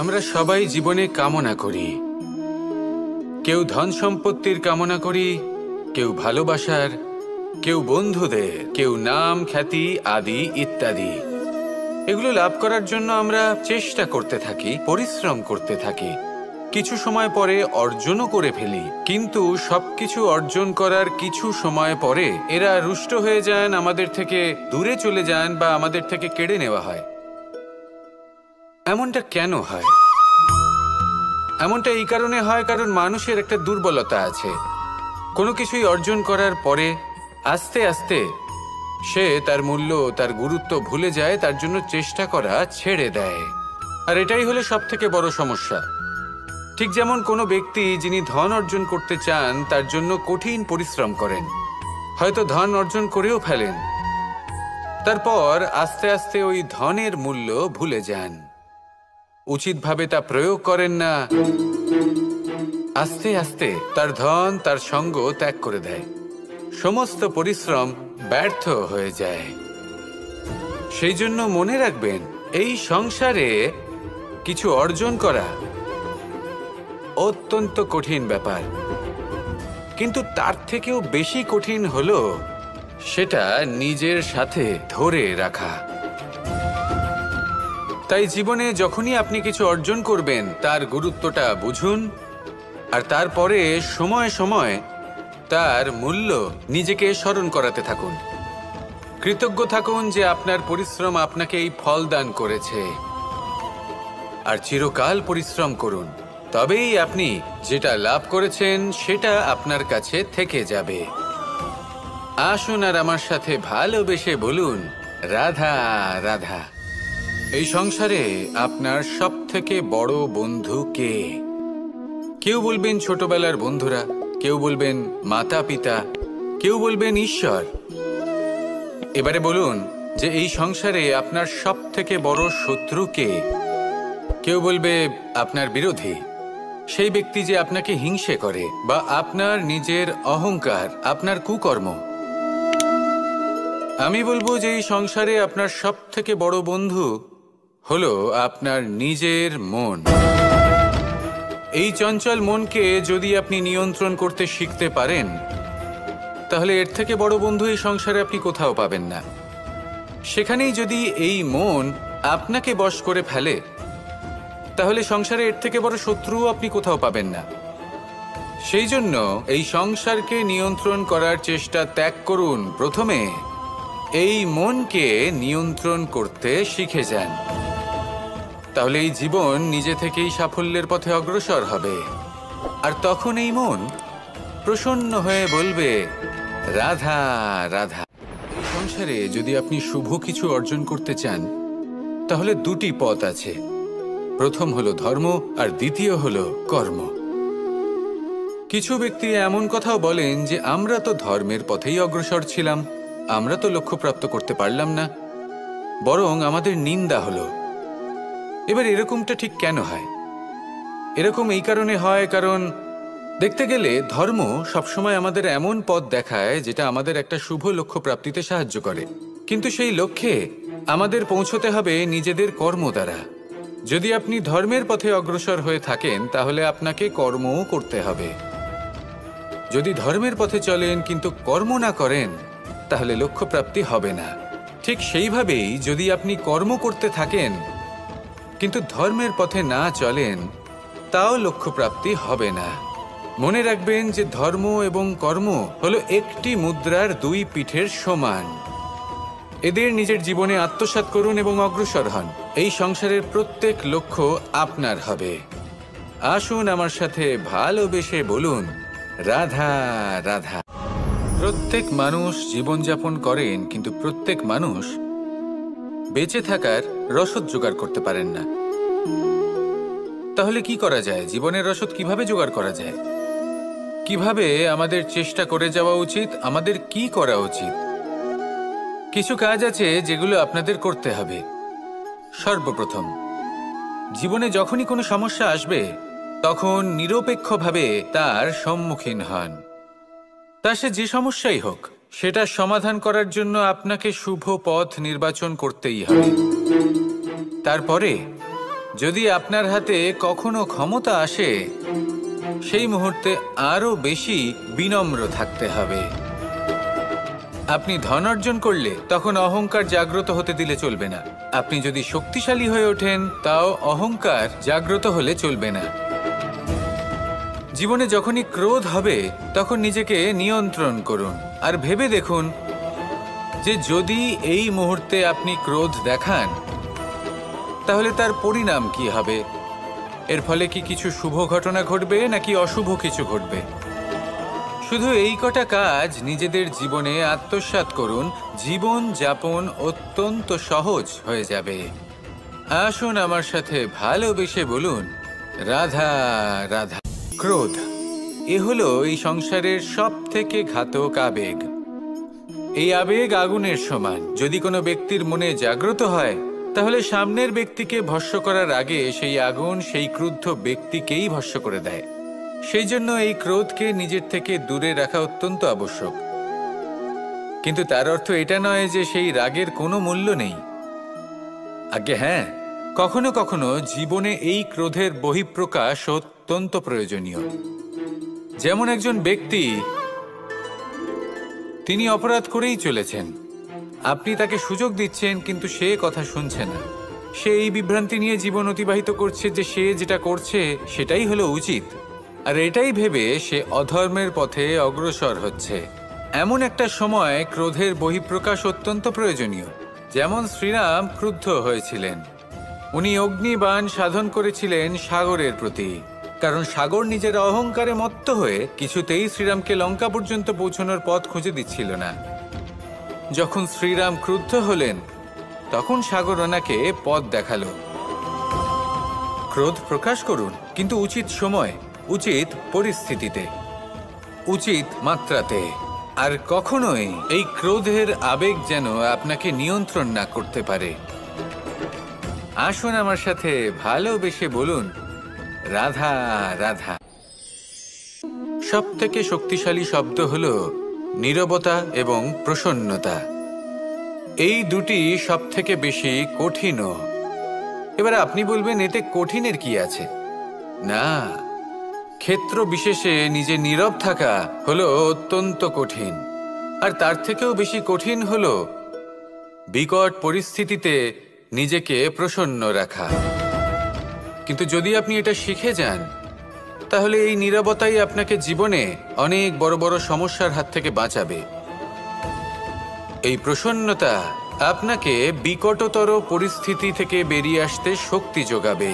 আমরা সবাই জীবনে কামনা করি। কেউ ধন সম্পত্তির কামনা করি, কেউ ভালোবাসার, কেউ বন্ধুদের, কেউ নাম খ্যাতি আদি ইত্যাদি। এগুলো লাভ করার জন্য আমরা চেষ্টা করতে থাকি, পরিশ্রম করতে থাকি, কিছু সময় পরে অর্জনও করে ফেলি। কিন্তু সবকিছু অর্জন করার কিছু সময় পরে এরা রুষ্ট হয়ে যান, আমাদের থেকে দূরে চলে যান বা আমাদের থেকে কেড়ে নেওয়া হয়। এমনটা কেন হয়? এমনটা এই কারণে হয় কারণ মানুষের একটা দুর্বলতা আছে। কোনো কিছুই অর্জন করার পরে আস্তে আস্তে সে তার মূল্য, তার গুরুত্ব ভুলে যায়, তার জন্য চেষ্টা করা ছেড়ে দেয়। আর এটাই হলো সবথেকে বড় সমস্যা। ঠিক যেমন কোনো ব্যক্তি যিনি ধন অর্জন করতে চান তার জন্য কঠিন পরিশ্রম করেন, হয়তো ধন অর্জন করেও ফেলেন, তারপর আস্তে আস্তে ওই ধনের মূল্য ভুলে যান, উচিতভাবে তা প্রয়োগ করেন না, আস্তে আস্তে তার ধন তার সঙ্গ ত্যাগ করে দেয়, সমস্ত পরিশ্রম ব্যর্থ হয়ে যায়। সেই জন্য মনে রাখবেন, এই সংসারে কিছু অর্জন করা অত্যন্ত কঠিন ব্যাপার, কিন্তু তার থেকেও বেশি কঠিন হলো সেটা নিজের সাথে ধরে রাখা। তাই জীবনে যখনই আপনি কিছু অর্জন করবেন তার গুরুত্বটা বুঝুন, আর তারপরে সময় সময় তার মূল্য নিজেকে স্মরণ করাতে থাকুন। কৃতজ্ঞ থাকুন যে আপনার পরিশ্রম আপনাকে এই ফল দান করেছে, আর চিরকাল পরিশ্রম করুন, তবেই আপনি যেটা লাভ করেছেন সেটা আপনার কাছে থেকে যাবে। আসুন আর আমার সাথে ভালোবেসে বলুন, রাধা রাধা। এই সংসারে আপনার সবথেকে বড় বন্ধু কে? কেউ বলবেন ছোটবেলার বন্ধুরা, কেউ বলবেন মাতা পিতা, কেউ বলবেন ঈশ্বর। এবারে বলুন যে এই সংসারে আপনার সবথেকে বড় শত্রু কে? কেউ বলবে আপনার বিরোধী, সেই ব্যক্তি যে আপনাকে হিংসে করে, বা আপনার নিজের অহংকার, আপনার কুকর্ম। আমি বলবো যে এই সংসারে আপনার সবথেকে বড় বন্ধু হলো আপনার নিজের মন। এই চঞ্চল মনকে যদি আপনি নিয়ন্ত্রণ করতে শিখতে পারেন, তাহলে এর থেকে বড় বন্ধু এই সংসারে আপনি কোথাও পাবেন না। সেখানেই যদি এই মন আপনাকে বশ করে ফেলে, তাহলে সংসারে এর থেকে বড় শত্রুও আপনি কোথাও পাবেন না। সেই জন্য এই সংসারকে নিয়ন্ত্রণ করার চেষ্টা ত্যাগ করুন। প্রথমে এই মনকে নিয়ন্ত্রণ করতে শিখে যান, তাহলে এই জীবন নিজে থেকেই সাফল্যের পথে অগ্রসর হবে। আর তখন এই মন প্রসন্ন হয়ে বলবে, রাধা রাধা। এই সংসারে যদি আপনি শুভ কিছু অর্জন করতে চান, তাহলে দুটি পথ আছে। প্রথম হলো ধর্ম, আর দ্বিতীয় হলো কর্ম। কিছু ব্যক্তি এমন কথাও বলেন যে আমরা তো ধর্মের পথেই অগ্রসর ছিলাম, আমরা তো লক্ষ্যপ্রাপ্ত করতে পারলাম না, বরং আমাদের নিন্দা হলো। এবার এরকমটা ঠিক কেন হয়? এরকম এই কারণে হয় কারণ দেখতে গেলে ধর্ম সবসময় আমাদের এমন পথ দেখায় যেটা আমাদের একটা শুভ লক্ষ্য প্রাপ্তিতে সাহায্য করে, কিন্তু সেই লক্ষ্যে আমাদের পৌঁছতে হবে নিজেদের কর্ম দ্বারা। যদি আপনি ধর্মের পথে অগ্রসর হয়ে থাকেন, তাহলে আপনাকে কর্মও করতে হবে। যদি ধর্মের পথে চলেন কিন্তু কর্ম না করেন, তাহলে লক্ষ্যপ্রাপ্তি হবে না। ঠিক সেইভাবেই যদি আপনি কর্ম করতে থাকেন কিন্তু ধর্মের পথে না চলেন, তাও লক্ষ্যপ্রাপ্তি হবে না। মনে রাখবেন যে ধর্ম এবং কর্ম হলো একটি মুদ্রার দুই পিঠের সমান। এদের নিজের জীবনে আত্মসাৎ করুন এবং অগ্রসর হন। এই সংসারের প্রত্যেক লক্ষ্য আপনার হবে। আসুন আমার সাথে ভালোবেসে বলুন, রাধা রাধা। প্রত্যেক মানুষ জীবনযাপন করেন, কিন্তু প্রত্যেক মানুষ বেঁচে থাকার রসদ জোগাড় করতে পারেন না। তাহলে কি করা যায়? জীবনের রসদ কিভাবে জোগাড় করা যায়? কিভাবে আমাদের চেষ্টা করে যাওয়া উচিত? আমাদের কি করা উচিত? কিছু কাজ আছে যেগুলো আপনাদের করতে হবে। সর্বপ্রথম, জীবনে যখনই কোনো সমস্যা আসবে, তখন নিরপেক্ষভাবে তার সম্মুখীন হন। তা সে যে সমস্যাই হোক, সেটা সমাধান করার জন্য আপনাকে শুভ পথ নির্বাচন করতেই হবে। তারপরে যদি আপনার হাতে কখনো ক্ষমতা আসে, সেই মুহূর্তে আরো বেশি বিনম্র থাকতে হবে। আপনি ধন অর্জন করলে তখন অহংকার জাগ্রত হতে দিলে চলবে না। আপনি যদি শক্তিশালী হয়ে ওঠেন, তাও অহংকার জাগ্রত হলে চলবে না। জীবনে যখনই ক্রোধ হবে তখন নিজেকে নিয়ন্ত্রণ করুন আর ভেবে দেখুন যে যদি এই মুহূর্তে আপনি ক্রোধ দেখান, তাহলে তার পরিণাম কি হবে। এর ফলে কি কিছু শুভ ঘটনা ঘটবে নাকি অশুভ কিছু ঘটবে। শুধু এই কটা কাজ নিজেদের জীবনে আত্মসাৎ করুন, জীবন যাপন অত্যন্ত সহজ হয়ে যাবে। আসুন আমার সাথে ভালোবেসে বলুন, রাধা রাধা। ক্রোধ এ হলো এই সংসারের সব থেকে ঘাতক আবেগ। এই আবেগ আগুনের সমান। যদি কোনো ব্যক্তির মনে জাগ্রত হয়, তাহলে সামনের ব্যক্তিকে ভস্ম করার আগে সেই আগুন সেই ক্রুদ্ধ ব্যক্তিকেই ভস্ম করে দেয়। সেই জন্য এই ক্রোধকে নিজের থেকে দূরে রাখা অত্যন্ত আবশ্যক। কিন্তু তার অর্থ এটা নয় যে সেই রাগের কোনো মূল্য নেই। আগে হ্যাঁ, কখনো কখনো জীবনে এই ক্রোধের বহিঃপ্রকাশ অত্যন্ত প্রয়োজনীয়। যেমন একজন ব্যক্তি, তিনি অপরাধ করেই চলেছেন, আপনি তাকে সুযোগ দিচ্ছেন কিন্তু সে কথা শুনছে না। সে এই বিভ্রান্তি নিয়ে জীবন অতিবাহিত করছে যে সে যেটা করছে সেটাই হলো উচিত, আর এটাই ভেবে সে অধর্মের পথে অগ্রসর হচ্ছে। এমন একটা সময় ক্রোধের বহিঃপ্রকাশ অত্যন্ত প্রয়োজনীয়। যেমন শ্রীরাম ক্রুদ্ধ হয়েছিলেন, উনি অগ্নিবাণ সাধন করেছিলেন সাগরের প্রতি, কারণ সাগর নিজের অহংকারে মত্ত হয়ে কিছুতেই শ্রীরামকে লঙ্কা পর্যন্ত পৌঁছানোর পথ খুঁজে দিচ্ছিল না। যখন শ্রীরাম ক্রুদ্ধ হলেন, তখন সাগর ওনাকে পথ দেখালো। ক্রোধ প্রকাশ করুন, কিন্তু উচিত সময়, উচিত পরিস্থিতিতে, উচিত মাত্রাতে। আর কখনোই এই ক্রোধের আবেগ যেন আপনাকে নিয়ন্ত্রণ না করতে পারে। আসুন আমার সাথে ভালোবেসে বলুন, রাধা রাধা। সব থেকে শক্তিশালী শব্দ হলো নীরবতা এবং প্রসন্নতা। এই দুটি সব থেকে বেশি কঠিনও। এবার আপনি বলবেন, এতে কঠিনের কি আছে? না, ক্ষেত্র বিশেষে নিজে নীরব থাকা হলো অত্যন্ত কঠিন। আর তার থেকেও বেশি কঠিন হলো বিকট পরিস্থিতিতে নিজেকে প্রসন্ন রাখা। কিন্তু যদি আপনি এটা শিখে যান, তাহলে এই নীরবতাই আপনাকে জীবনে অনেক বড় বড় সমস্যার হাত থেকে বাঁচাবে। এই প্রসন্নতা আপনাকে বিকটতর পরিস্থিতি থেকে বেরিয়ে আসতে শক্তি যোগাবে।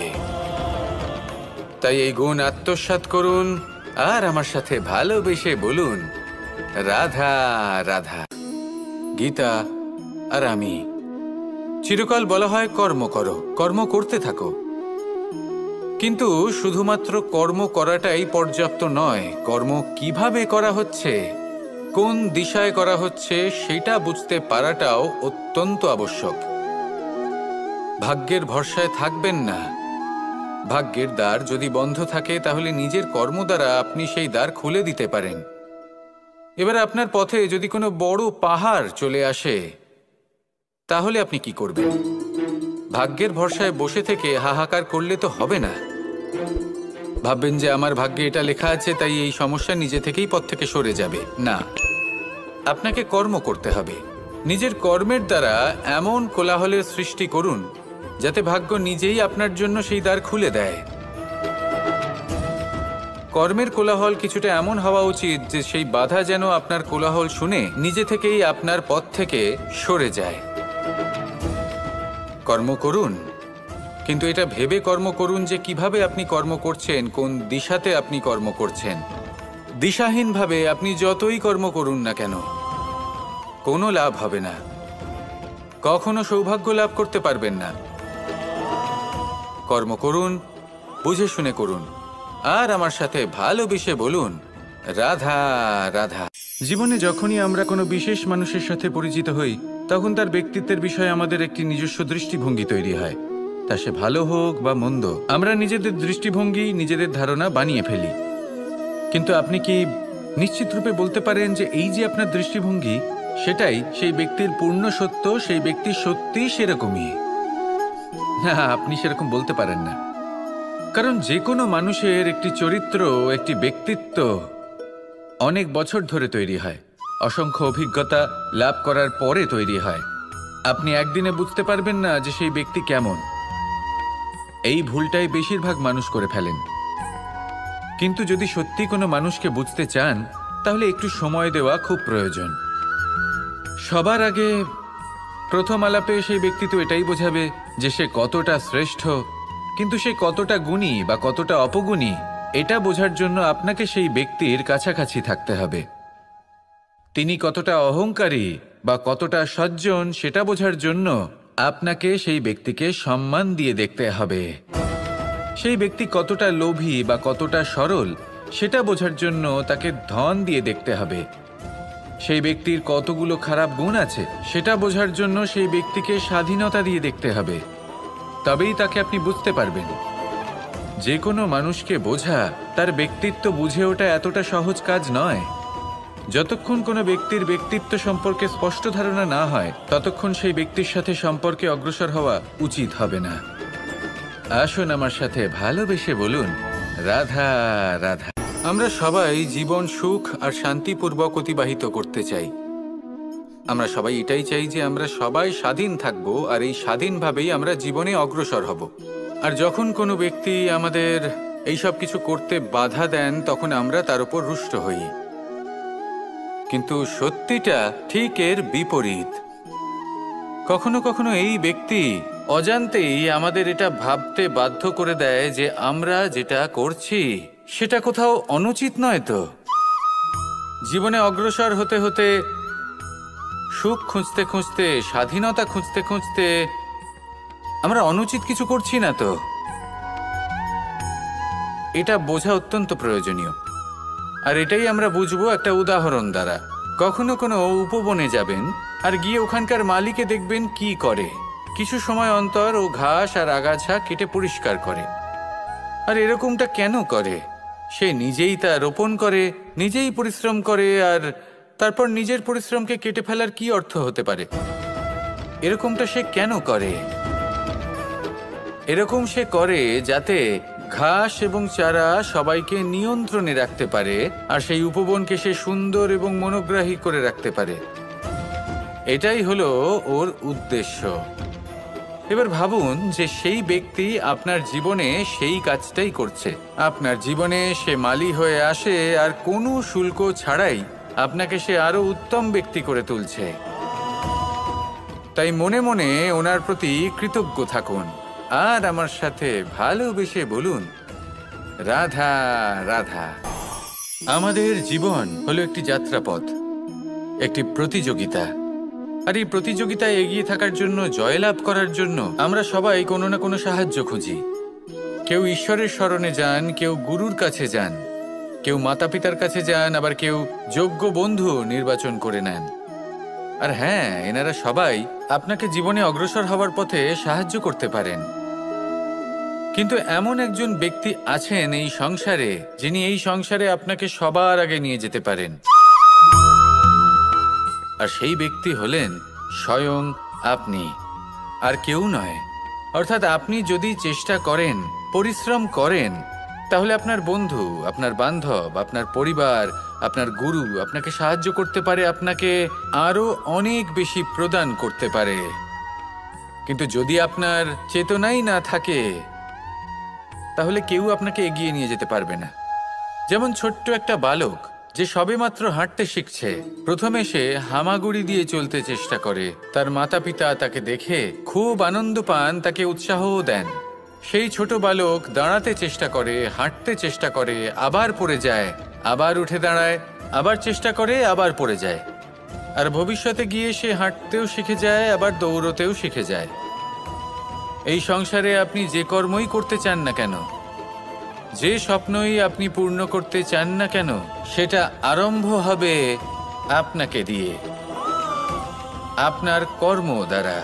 তাই এই গুণ আত্মসাৎ করুন আর আমার সাথে ভালোবেসে বলুন, রাধা রাধা। গীতা আর আমি চিরকাল বলা হয়, কর্ম করো, কর্ম করতে থাকো। কিন্তু শুধুমাত্র কর্ম করাটাই পর্যাপ্ত নয়। কর্ম কিভাবে করা হচ্ছে, কোন দিশায় করা হচ্ছে, সেটা বুঝতে পারাটাও অত্যন্ত আবশ্যক। ভাগ্যের ভরসায় থাকবেন না। ভাগ্যের দ্বার যদি বন্ধ থাকে, তাহলে নিজের কর্ম দ্বারা আপনি সেই দ্বার খুলে দিতে পারেন। এবার আপনার পথে যদি কোনো বড় পাহাড় চলে আসে, তাহলে আপনি কি করবেন? ভাগ্যের ভরসায় বসে থেকে হাহাকার করলে তো হবে না। ভাববেন যে আমার ভাগ্যে এটা লেখা আছে, তাই এই সমস্যা নিজে থেকেই পথ থেকে সরে যাবে। না, আপনাকে কর্ম করতে হবে। নিজের কর্মের দ্বারা এমন কোলাহলের সৃষ্টি করুন যাতে ভাগ্য নিজেই আপনার জন্য সেই দ্বার খুলে দেয়। কর্মের কোলাহল কিছুটা এমন হওয়া উচিত যে সেই বাধা যেন আপনার কোলাহল শুনে নিজে থেকেই আপনার পথ থেকে সরে যায়। কর্ম করুন, কিন্তু এটা ভেবে কর্ম করুন যে কিভাবে আপনি কর্ম করছেন, কোন দিশাতে আপনি কর্ম করছেন। দিশাহীনভাবে আপনি যতই কর্ম করুন না কেন, কোনো লাভ হবে না। কখনো সৌভাগ্য লাভ করতে পারবেন না। কর্ম করুন, বুঝে শুনে করুন আর আমার সাথে ভালোবেসে বলুন, রাধা রাধা। জীবনে যখনই আমরা কোনো বিশেষ মানুষের সাথে পরিচিত হই, তখন তার ব্যক্তিত্বের বিষয়ে আমাদের একটি নিজস্ব দৃষ্টিভঙ্গি তৈরি হয়। তা সে ভালো হোক বা মন্দ, আমরা নিজেদের দৃষ্টিভঙ্গি, নিজেদের ধারণা বানিয়ে ফেলি। কিন্তু আপনি কি নিশ্চিত রূপে বলতে পারেন যে এই যে আপনার দৃষ্টিভঙ্গি, সেটাই সেই ব্যক্তির পূর্ণ সত্য, সেই ব্যক্তি সত্যিই সেরকমই? না, আপনি সেরকম বলতে পারেন না, কারণ যে কোনো মানুষের একটি চরিত্র, একটি ব্যক্তিত্ব অনেক বছর ধরে তৈরি হয়, অসংখ্য অভিজ্ঞতা লাভ করার পরে তৈরি হয়। আপনি একদিনে বুঝতে পারবেন না যে সেই ব্যক্তি কেমন। এই ভুলটাই বেশিরভাগ মানুষ করে ফেলেন। কিন্তু যদি সত্যি কোনো মানুষকে বুঝতে চান, তাহলে একটু সময় দেওয়া খুব প্রয়োজন। সবার আগে প্রথম আলাপে সেই ব্যক্তি তো এটাই বোঝাবে যে সে কতটা শ্রেষ্ঠ, কিন্তু সে কতটা গুণী বা কতটা অপগুণী এটা বোঝার জন্য আপনাকে সেই ব্যক্তির কাছাকাছি থাকতে হবে। তিনি কতটা অহংকারী বা কতটা সজ্জন সেটা বোঝার জন্য আপনাকে সেই ব্যক্তিকে সম্মান দিয়ে দেখতে হবে। সেই ব্যক্তি কতটা লোভী বা কতটা সরল সেটা বোঝার জন্য তাকে ধন দিয়ে দেখতে হবে। সেই ব্যক্তির কতগুলো খারাপ গুণ আছে সেটা বোঝার জন্য সেই ব্যক্তিকে স্বাধীনতা দিয়ে দেখতে হবে। তবেই তাকে আপনি বুঝতে পারবেন। যে কোনো মানুষকে বোঝা, তার ব্যক্তিত্ব বুঝে ওঠা এতটা সহজ কাজ নয়। যতক্ষণ কোনো ব্যক্তির ব্যক্তিত্ব সম্পর্কে স্পষ্ট ধারণা না হয়, ততক্ষণ সেই ব্যক্তির সাথে সম্পর্কে অগ্রসর হওয়া উচিত হবে না। আসুন আমার সাথে ভালোবেসে বলুন, রাধা রাধা। আমরা সবাই জীবন সুখ আর শান্তিপূর্বক অতিবাহিত করতে চাই। আমরা সবাই এটাই চাই যে আমরা সবাই স্বাধীন থাকব, আর এই স্বাধীনভাবেই আমরা জীবনে অগ্রসর হব। আর যখন কোনো ব্যক্তি আমাদের এই সব কিছু করতে বাধা দেন, তখন আমরা তার উপর রুষ্ট হই। কিন্তু সত্যিটা ঠিক এর বিপরীত। কখনো কখনো এই ব্যক্তি অজান্তেই আমাদের এটা ভাবতে বাধ্য করে দেয় যে আমরা যেটা করছি সেটা কোথাও অনুচিত নয় তো। জীবনে অগ্রসর হতে হতে, সুখ খুঁজতে খুঁজতে, স্বাধীনতা খুঁজতে খুঁজতে আমরা অনুচিত কিছু করছি না তো। এটা বোঝা অত্যন্ত প্রয়োজনীয়। আর এটাই আমরা বুঝবো একটা উদাহরণ দ্বারা। কখনো কোনো উপবনে যাবেন আর গিয়ে ওখানকার মালিকে দেখবেন কি করে। কিছু সময় অন্তর ও ঘাস আর আগাছা কেটে পরিষ্কার করে। আর এরকমটা কেন করে? সে নিজেই তা রোপণ করে, নিজেই পরিশ্রম করে, আর তারপর নিজের পরিশ্রমকে কেটে ফেলার কি অর্থ হতে পারে? এরকমটা সে কেন করে? এরকম সে করে যাতে ঘাস এবং চারা সবাইকে নিয়ন্ত্রণে রাখতে পারে, আর সেই উপবনকে সে সুন্দর এবং মনোগ্রাহী করে রাখতে পারে। এটাই হলো ওর উদ্দেশ্য। এবার ভাবুন যে সেই ব্যক্তি আপনার জীবনে সেই কাজটাই করছে। আপনার জীবনে সে মালি হয়ে আসে, আর কোনো শুল্ক ছাড়াই আপনাকে সে আরো উত্তম ব্যক্তি করে তুলছে। তাই মনে মনে ওনার প্রতি কৃতজ্ঞ থাকুন, আর আমার সাথে ভালোবেসে বলুন, রাধা রাধা। আমাদের জীবন হলো একটি যাত্রাপথ, একটি প্রতিযোগিতা। আর এই প্রতিযোগিতায় এগিয়ে থাকার জন্য, জয়লাভ করার জন্য আমরা সবাই কোনো না কোনো সাহায্য খুঁজি। কেউ ঈশ্বরের শরণে যান, কেউ গুরুর কাছে যান, কেউ মাতা পিতার কাছে যান, আবার কেউ যোগ্য বন্ধু নির্বাচন করে নেন। আর হ্যাঁ, এনারা সবাই আপনাকে জীবনে অগ্রসর হওয়ার পথে সাহায্য করতে পারেন। কিন্তু এমন একজন ব্যক্তি আছেন এই সংসারে, যিনি এই সংসারে আপনাকে সবার আগে নিয়ে যেতে পারেন। আর সেই ব্যক্তি হলেন স্বয়ং আপনি, আর কেউ নয়। অর্থাৎ আপনি যদি চেষ্টা করেন, পরিশ্রম করেন, তাহলে আপনার বন্ধু, আপনার বান্ধব, আপনার পরিবার, আপনার গুরু আপনাকে সাহায্য করতে পারে, আপনাকে আরো অনেক বেশি প্রদান করতে পারে। কিন্তু যদি আপনার চেতনাই না থাকে, তাহলে কেউ আপনাকে এগিয়ে নিয়ে যেতে পারবে না। যেমন ছোট্ট একটা বালক যে সবেমাত্র হাঁটতে শিখছে, প্রথমে সে হামাগুড়ি দিয়ে চলতে চেষ্টা করে। তার মাতা পিতা তাকে দেখে খুব আনন্দ পান, তাকে উৎসাহও দেন। সেই ছোট বালক দাঁড়াতে চেষ্টা করে, হাঁটতে চেষ্টা করে, আবার পড়ে যায়, আবার উঠে দাঁড়ায়, আবার চেষ্টা করে, আবার পড়ে যায়। আর ভবিষ্যতে গিয়ে সে হাঁটতেও শিখে যায়, আবার দৌড়তেও শিখে যায়। এই সংসারে আপনি যে কর্মই করতে চান না কেন, যে স্বপ্নই আপনি পূর্ণ করতে চান না কেন, সেটা আরম্ভ হবে আপনাকে দিয়ে, আপনার কর্ম দ্বারা।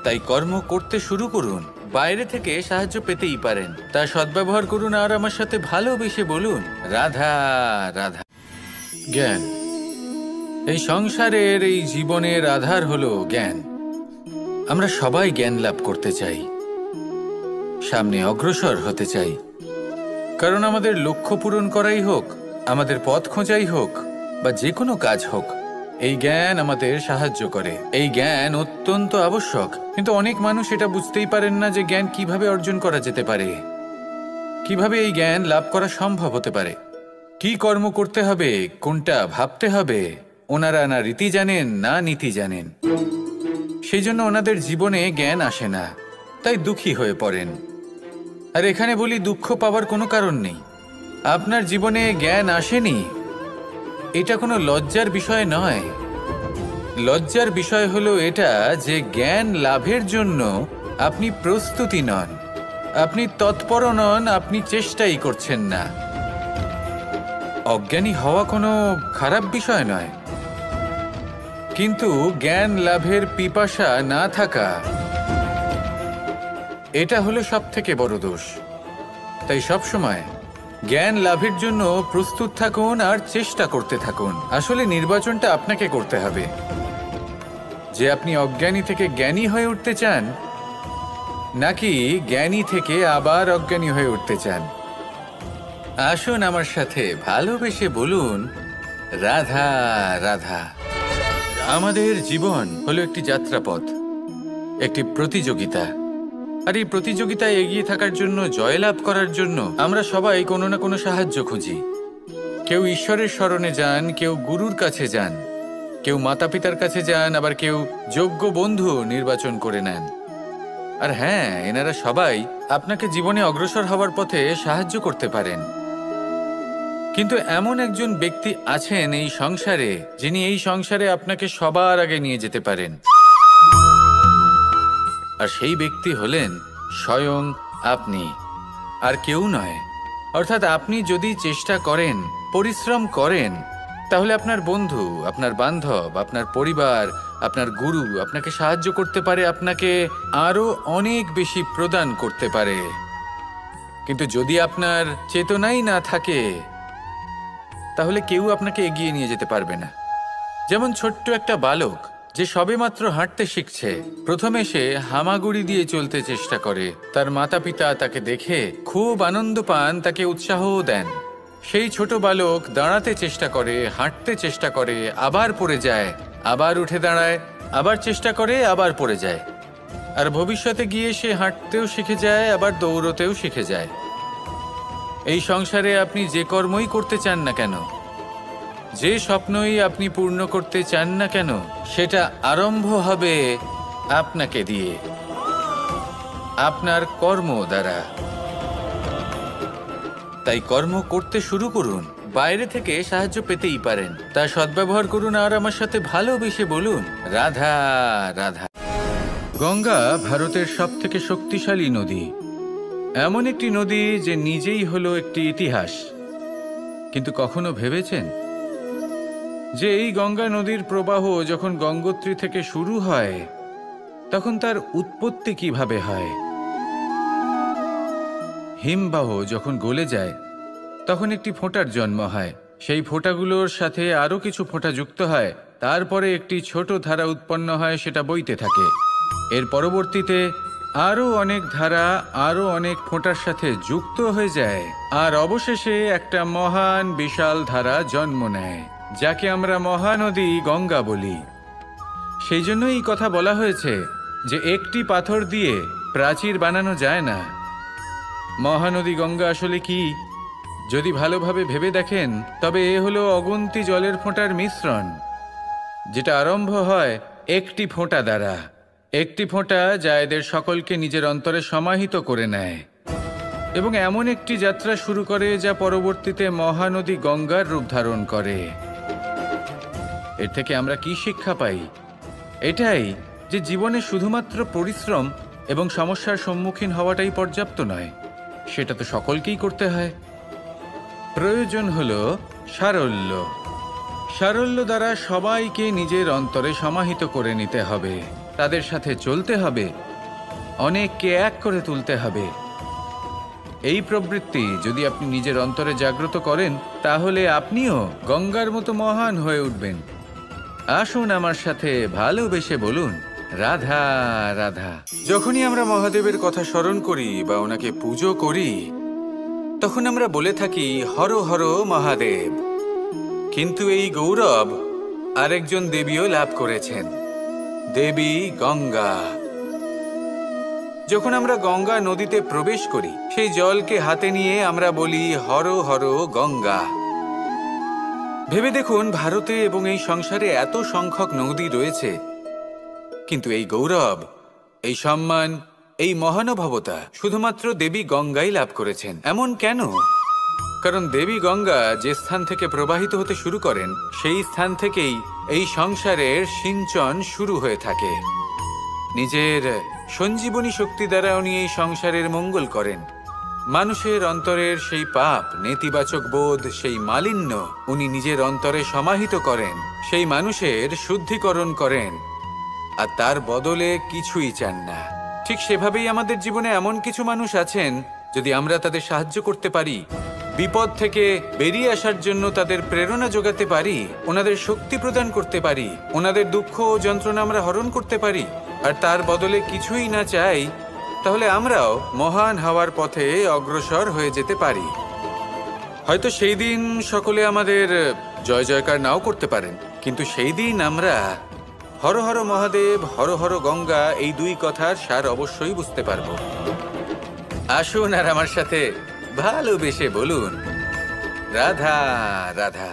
তাই কর্ম করতে শুরু করুন। বাইরে থেকে সাহায্য পেতেই পারেন, তা সদ্ব্যবহার করুন, আর আমার সাথে ভালোবেসে বলুন, রাধা রাধা। জ্ঞান। এই সংসারের, এই জীবনের আধার হলো জ্ঞান। আমরা সবাই জ্ঞান লাভ করতে চাই, সামনে অগ্রসর হতে চাই, কারণ আমাদের লক্ষ্য পূরণ করাই হোক, আমাদের পথ খোঁজাই হোক, বা যে কোনো কাজ হোক, এই জ্ঞান আমাদের সাহায্য করে। এই জ্ঞান অত্যন্ত আবশ্যক, কিন্তু অনেক মানুষ এটা বুঝতেই পারেন না যে জ্ঞান কিভাবে অর্জন করা যেতে পারে, কিভাবে এই জ্ঞান লাভ করা সম্ভব হতে পারে, কি কর্ম করতে হবে, কোনটা ভাবতে হবে। ওনারা না রীতি জানেন না নীতি জানেন, সেই জন্য ওনাদের জীবনে জ্ঞান আসে না, তাই দুঃখী হয়ে পড়েন। আর এখানে বলি, দুঃখ পাওয়ার কোনো কারণ নেই। আপনার জীবনে জ্ঞান আসেনি, এটা কোনো লজ্জার বিষয় নয়। লজ্জার বিষয় হলো এটা যে জ্ঞান লাভের জন্য আপনি প্রস্তুতি নন, আপনি তৎপর নন, আপনি চেষ্টাই করছেন না। অজ্ঞানী হওয়া কোনো খারাপ বিষয় নয়, কিন্তু জ্ঞান লাভের পিপাসা না থাকা, এটা হলো সবথেকে বড় দোষ। তাই সবসময় জ্ঞান লাভের জন্য প্রস্তুত থাকুন আর চেষ্টা করতে থাকুন। আসলে নির্বাচনটা আপনাকে করতে হবে যে আপনি অজ্ঞানী থেকে জ্ঞানী হয়ে উঠতে চান, নাকি জ্ঞানী থেকে আবার অজ্ঞানী হয়ে উঠতে চান। আসুন আমার সাথে ভালোবেসে বলুন, রাধা রাধা। আমাদের জীবন হলো একটি যাত্রাপথ, একটি প্রতিযোগিতা। আর এই প্রতিযোগিতায় এগিয়ে থাকার জন্য, জয়লাভ করার জন্য আমরা সবাই কোনো না কোনো সাহায্য খুঁজি। কেউ ঈশ্বরের শরণে যান, কেউ গুরুর কাছে যান, কেউ মাতা পিতার কাছে যান, আবার কেউ যোগ্য বন্ধু নির্বাচন করে নেন। আর হ্যাঁ, এনারা সবাই আপনাকে জীবনে অগ্রসর হওয়ার পথে সাহায্য করতে পারেন। কিন্তু এমন একজন ব্যক্তি আছেন এই সংসারে, যিনি এই সংসারে আপনাকে সবার আগে নিয়ে যেতে পারেন। আর সেই ব্যক্তি হলেন স্বয়ং আপনি, আর কেউ নয়। অর্থাৎ আপনি যদি চেষ্টা করেন, পরিশ্রম করেন, তাহলে আপনার বন্ধু, আপনার বান্ধব, আপনার পরিবার, আপনার গুরু আপনাকে সাহায্য করতে পারে, আপনাকে আরো অনেক বেশি প্রদান করতে পারে। কিন্তু যদি আপনার চেতনাই না থাকে, তাহলে কেউ আপনাকে এগিয়ে নিয়ে যেতে পারবে না। যেমন ছোট্ট একটা বালক যে সবেমাত্র হাঁটতে শিখছে, প্রথমে সে হামাগুড়ি দিয়ে চলতে চেষ্টা করে। তার মাতা পিতা তাকে দেখে খুব আনন্দ পান, তাকে উৎসাহও দেন। সেই ছোট বালক দাঁড়াতে চেষ্টা করে, হাঁটতে চেষ্টা করে, আবার পড়ে যায়, আবার উঠে দাঁড়ায়, আবার চেষ্টা করে, আবার পড়ে যায়। আর ভবিষ্যতে গিয়ে সে হাঁটতেও শিখে যায়, আবার দৌড়তেও শিখে যায়। এই সংসারে আপনি যে কর্মই করতে চান না কেন, যে স্বপ্নই আপনি পূর্ণ করতে চান না কেন, সেটা আরম্ভ হবে আপনাকে দিয়ে, আপনার কর্ম দ্বারা। তাই কর্ম করতে শুরু করুন। বাইরে থেকে সাহায্য পেতেই পারেন, তা সদ্ব্যবহার করুন আর আমার সাথে ভালোবেসে বলুন, রাধা রাধা। গঙ্গা ভারতের সবথেকে শক্তিশালী নদী, এমন একটি নদী যে নিজেই হলো একটি ইতিহাস। কিন্তু কখনো ভেবেছেন যে এই গঙ্গা নদীর প্রবাহ যখন গঙ্গোত্রী থেকে শুরু হয়, তখন তার উৎপত্তি কিভাবে হয়? হিমবাহ যখন গলে যায়, তখন একটি ফোঁটার জন্ম হয়। সেই ফোঁটাগুলোর সাথে আরও কিছু ফোঁটা যুক্ত হয়, তারপরে একটি ছোট ধারা উৎপন্ন হয়, সেটা বইতে থাকে। এর পরবর্তীতে আরও অনেক ধারা আরও অনেক ফোঁটার সাথে যুক্ত হয়ে যায়, আর অবশেষে একটা মহান বিশাল ধারা জন্ম নেয়, যাকে আমরা মহানদী গঙ্গা বলি। সেই জন্য এই কথা বলা হয়েছে যে একটি পাথর দিয়ে প্রাচীর বানানো যায় না। মহানদী গঙ্গা আসলে কি, যদি ভালোভাবে ভেবে দেখেন, তবে এ হলো অগুন্তি জলের ফোঁটার মিশ্রণ, যেটা আরম্ভ হয় একটি ফোঁটা দ্বারা। একটি ফোঁটা যা এদের সকলকে নিজের অন্তরে সমাহিত করে নেয় এবং এমন একটি যাত্রা শুরু করে যা পরবর্তীতে মহানদী গঙ্গার রূপ ধারণ করে। এর থেকে আমরা কি শিক্ষা পাই? এটাই যে জীবনে শুধুমাত্র পরিশ্রম এবং সমস্যার সম্মুখীন হওয়াটাই পর্যাপ্ত নয়, সেটা তো সকলকেই করতে হয়। প্রয়োজন হলো সারল্য। সারল্য দ্বারা সবাইকে নিজের অন্তরে সমাহিত করে নিতে হবে, তাদের সাথে চলতে হবে, অনেককে এক করে তুলতে হবে। এই প্রবৃত্তি যদি আপনি নিজের অন্তরে জাগ্রত করেন, তাহলে আপনিও গঙ্গার মতো মহান হয়ে উঠবেন। আসুন আমার সাথে ভালোবেসে বলুন, রাধা রাধা। যখনই আমরা মহাদেবের কথা স্মরণ করি বা ওনাকে পুজো করি, তখন আমরা বলে থাকি হর হর মহাদেব। কিন্তু এই গৌরব আরেকজন দেবীও লাভ করেছেন, দেবী গঙ্গা। যখন আমরা গঙ্গা নদীতে প্রবেশ করি, সেই জলকে হাতে নিয়ে আমরা বলি হর হর গঙ্গা। ভেবে দেখুন, ভারতে এবং এই সংসারে এত সংখ্যক নদী রয়েছে, কিন্তু এই গৌরব, এই সম্মান, এই মহানুভবতা শুধুমাত্র দেবী গঙ্গাই লাভ করেছেন। এমন কেন? কারণ দেবী গঙ্গা যে স্থান থেকে প্রবাহিত হতে শুরু করেন, সেই স্থান থেকেই এই সংসারের সিঞ্চন শুরু হয়ে থাকে। নিজের সঞ্জীবনী শক্তি দ্বারা উনি এই সংসারের মঙ্গল করেন। মানুষের অন্তরের সেই পাপ, নেতিবাচক বোধ, সেই মালিন্য উনি নিজের অন্তরে সমাহিত করেন, সেই মানুষের শুদ্ধিকরণ করেন, আর তার বদলে কিছুই চান না। ঠিক সেভাবেই আমাদের জীবনে এমন কিছু মানুষ আছেন, যদি আমরা তাদের সাহায্য করতে পারি, বিপদ থেকে বেরিয়ে আসার জন্য তাদের প্রেরণা যোগাতে পারি, ওনাদের শক্তি প্রদান করতে পারি, ওনাদের দুঃখ ও যন্ত্রণা আমরা হরণ করতে পারি, আর তার বদলে কিছুই না চাই, তাহলে আমরাও মহান হওয়ার পথে অগ্রসর হয়ে যেতে পারি। হয়তো সেই দিন সকলে আমাদের জয় জয়কার নাও করতে পারেন, কিন্তু সেই দিন আমরা হর হর মহাদেব, হর হর গঙ্গা এই দুই কথার সার অবশ্যই বুঝতে পারবো। আসুন আর আমার সাথে ভালোবেসে বলুন রাধা রাধা।